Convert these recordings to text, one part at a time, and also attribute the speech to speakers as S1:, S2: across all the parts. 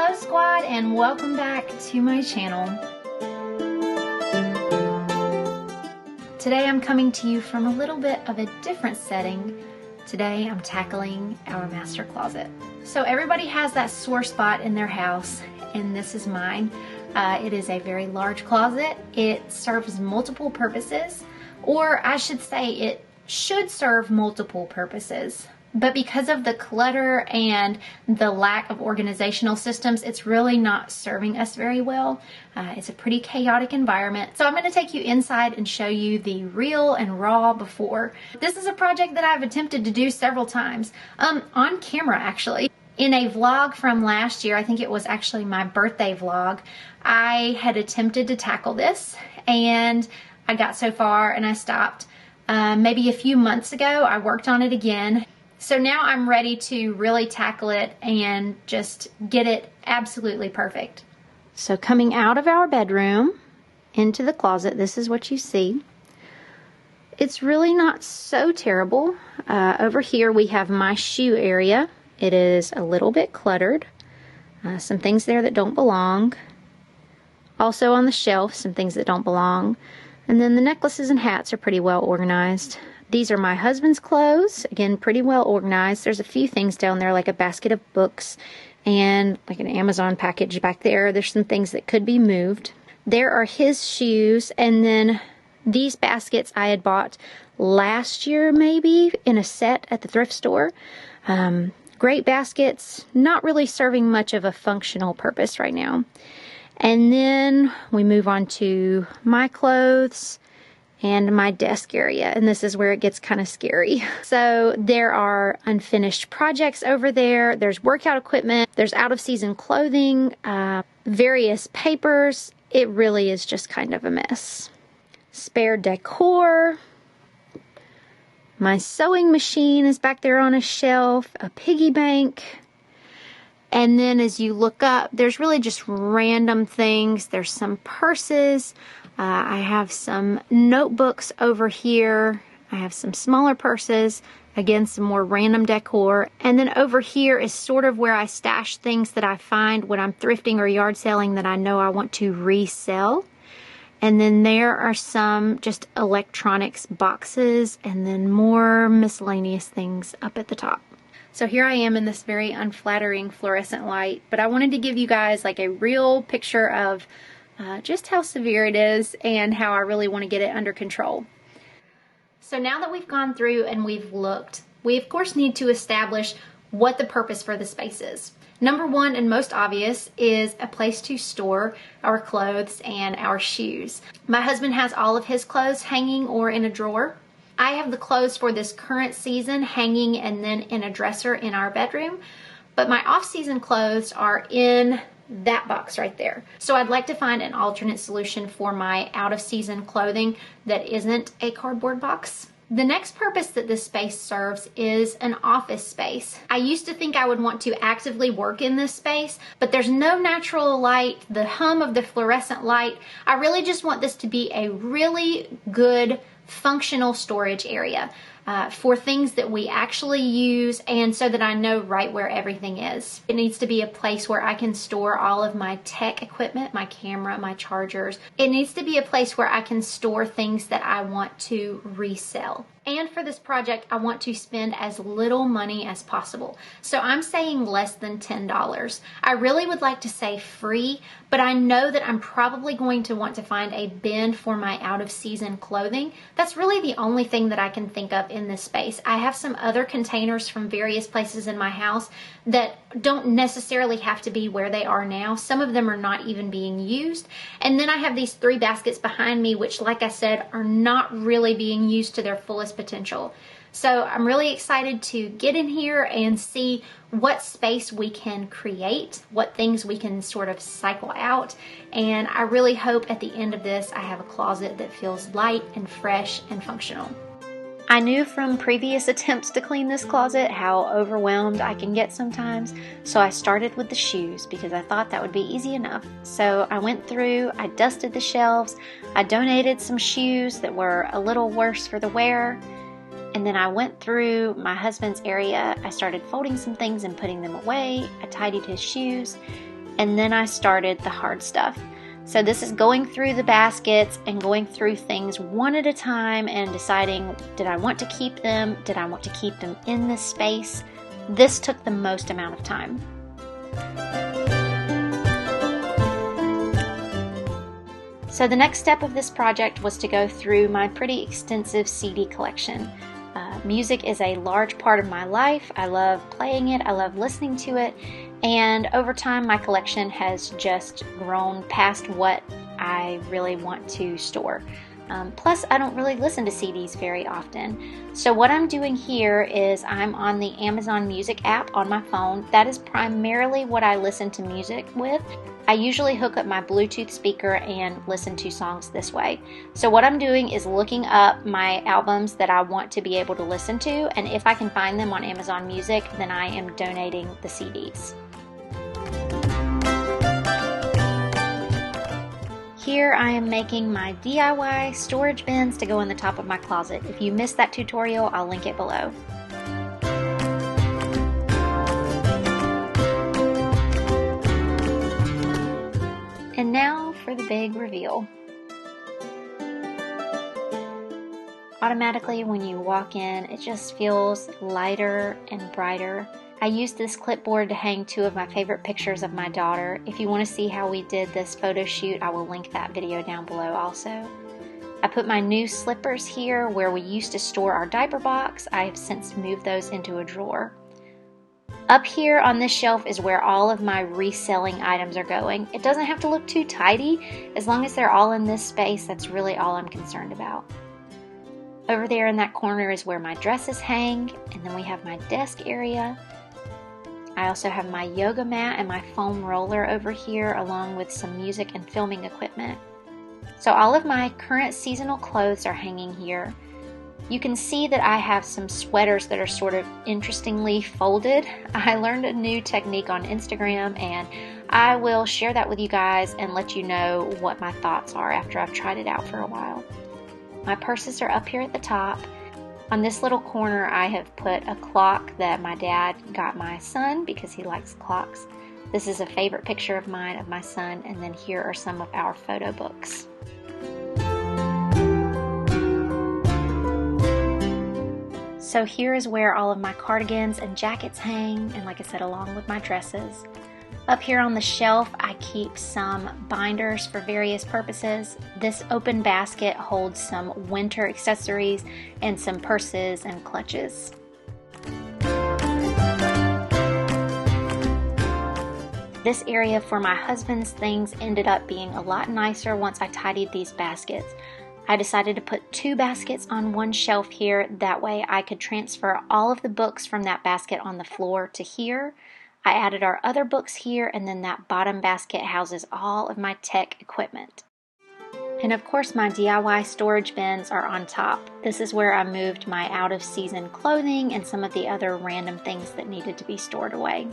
S1: Hello squad, and welcome back to my channel. Today I'm coming to you from a little bit of a different setting. Today I'm tackling our master closet. So everybody has that sore spot in their house, and this is mine. It is a very large closet. It serves multiple purposes, or I should say it should serve multiple purposes. But because of the clutter and the lack of organizational systems, it's really not serving us very well. It's a pretty chaotic environment. So I'm going to take you inside and show you the real and raw before. This is a project that I've attempted to do several times, on camera actually. In a vlog from last year, I think it was actually my birthday vlog, I had attempted to tackle this and I got so far and I stopped. Maybe a few months ago, I worked on it again. So now I'm ready to really tackle it and just get it absolutely perfect. So coming out of our bedroom into the closet, this is what you see. It's really not so terrible. Over here we have my shoe area. It is a little bit cluttered. Some things there that don't belong. Also on the shelf, some things that don't belong. And then the necklaces and hats are pretty well organized. These are my husband's clothes. Again, pretty well organized. There's a few things down there like a basket of books and like an Amazon package back there. There's some things that could be moved. There are his shoes, and then these baskets I had bought last year maybe in a set at the thrift store. Great baskets, not really serving much of a functional purpose right now. And then we move on to my clothes and my desk area, and this is where it gets kind of scary. So there are unfinished projects over there. There's workout equipment. There's out-of-season clothing, various papers. It really is just kind of a mess. Spare decor. My sewing machine is back there on a shelf. A piggy bank. And then as you look up, there's really just random things. There's some purses. I have some notebooks over here. I have some smaller purses. Again, some more random decor. And then over here is sort of where I stash things that I find when I'm thrifting or yard selling that I know I want to resell. And then there are some just electronics boxes and then more miscellaneous things up at the top. So here I am in this very unflattering fluorescent light, but I wanted to give you guys like a real picture of just how severe it is and how I really want to get it under control. So now that we've gone through and we've looked, we of course need to establish what the purpose for the space is. Number one and most obvious is a place to store our clothes and our shoes. My husband has all of his clothes hanging or in a drawer. I have the clothes for this current season hanging and then in a dresser in our bedroom, but my off-season clothes are in that box right there. So I'd like to find an alternate solution for my out-of-season clothing that isn't a cardboard box. The next purpose that this space serves is an office space. I used to think I would want to actively work in this space, but there's no natural light, the hum of the fluorescent light. I really just want this to be a really good functional storage area for things that we actually use, and so that I know right where everything is. It needs to be a place where I can store all of my tech equipment, my camera, my chargers. It needs to be a place where I can store things that I want to resell. And for this project, I want to spend as little money as possible. So I'm saying less than $10. I really would like to say free, but I know that I'm probably going to want to find a bin for my out-of-season clothing. That's really the only thing that I can think of in this space. I have some other containers from various places in my house that don't necessarily have to be where they are now. Some of them are not even being used. And then I have these 3 baskets behind me, which, like I said, are not really being used to their fullest potential. So I'm really excited to get in here and see what space we can create, what things we can sort of cycle out. And I really hope at the end of this, I have a closet that feels light and fresh and functional. I knew from previous attempts to clean this closet how overwhelmed I can get sometimes, so I started with the shoes because I thought that would be easy enough. So I went through, I dusted the shelves, I donated some shoes that were a little worse for the wear, and then I went through my husband's area. I started folding some things and putting them away. I tidied his shoes, and then I started the hard stuff. So this is going through the baskets and going through things one at a time and deciding, did I want to keep them? Did I want to keep them in this space? This took the most amount of time. So the next step of this project was to go through my pretty extensive CD collection. Music is a large part of my life. I love playing it, I love listening to it, and over time my collection has just grown past what I really want to store. Plus, I don't really listen to CDs very often. So what I'm doing here is I'm on the Amazon Music app on my phone. That is primarily what I listen to music with. I usually hook up my Bluetooth speaker and listen to songs this way. So what I'm doing is looking up my albums that I want to be able to listen to, and if I can find them on Amazon Music, then I am donating the CDs. Here I am making my DIY storage bins to go in the top of my closet. If you missed that tutorial, I'll link it below. And now for the big reveal. Automatically when you walk in, it just feels lighter and brighter. I used this clipboard to hang 2 of my favorite pictures of my daughter. If you want to see how we did this photo shoot, I will link that video down below also. I put my new slippers here where we used to store our diaper box. I have since moved those into a drawer. Up here on this shelf is where all of my reselling items are going. It doesn't have to look too tidy. As long as they're all in this space, that's really all I'm concerned about. Over there in that corner is where my dresses hang, and then we have my desk area. I also have my yoga mat and my foam roller over here, along with some music and filming equipment. So all of my current seasonal clothes are hanging here. You can see that I have some sweaters that are sort of interestingly folded. I learned a new technique on Instagram, and I will share that with you guys and let you know what my thoughts are after I've tried it out for a while. My purses are up here at the top. On this little corner, I have put a clock that my dad got my son because he likes clocks. This is a favorite picture of mine of my son, and then here are some of our photo books. So here is where all of my cardigans and jackets hang, and like I said, along with my dresses. Up here on the shelf, I keep some binders for various purposes. This open basket holds some winter accessories and some purses and clutches. This area for my husband's things ended up being a lot nicer once I tidied these baskets. I decided to put 2 baskets on one shelf here. That way I could transfer all of the books from that basket on the floor to here. I added our other books here, and then that bottom basket houses all of my tech equipment. And of course my DIY storage bins are on top. This is where I moved my out-of-season clothing and some of the other random things that needed to be stored away.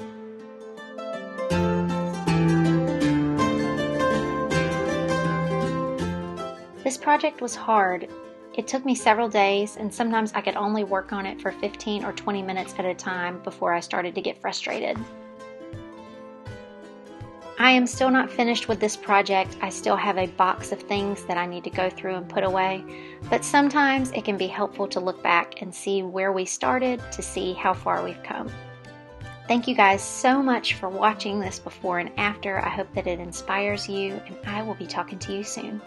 S1: This project was hard. It took me several days, and sometimes I could only work on it for 15 or 20 minutes at a time before I started to get frustrated. I am still not finished with this project. I still have a box of things that I need to go through and put away, but sometimes it can be helpful to look back and see where we started to see how far we've come. Thank you guys so much for watching this before and after. I hope that it inspires you, and I will be talking to you soon.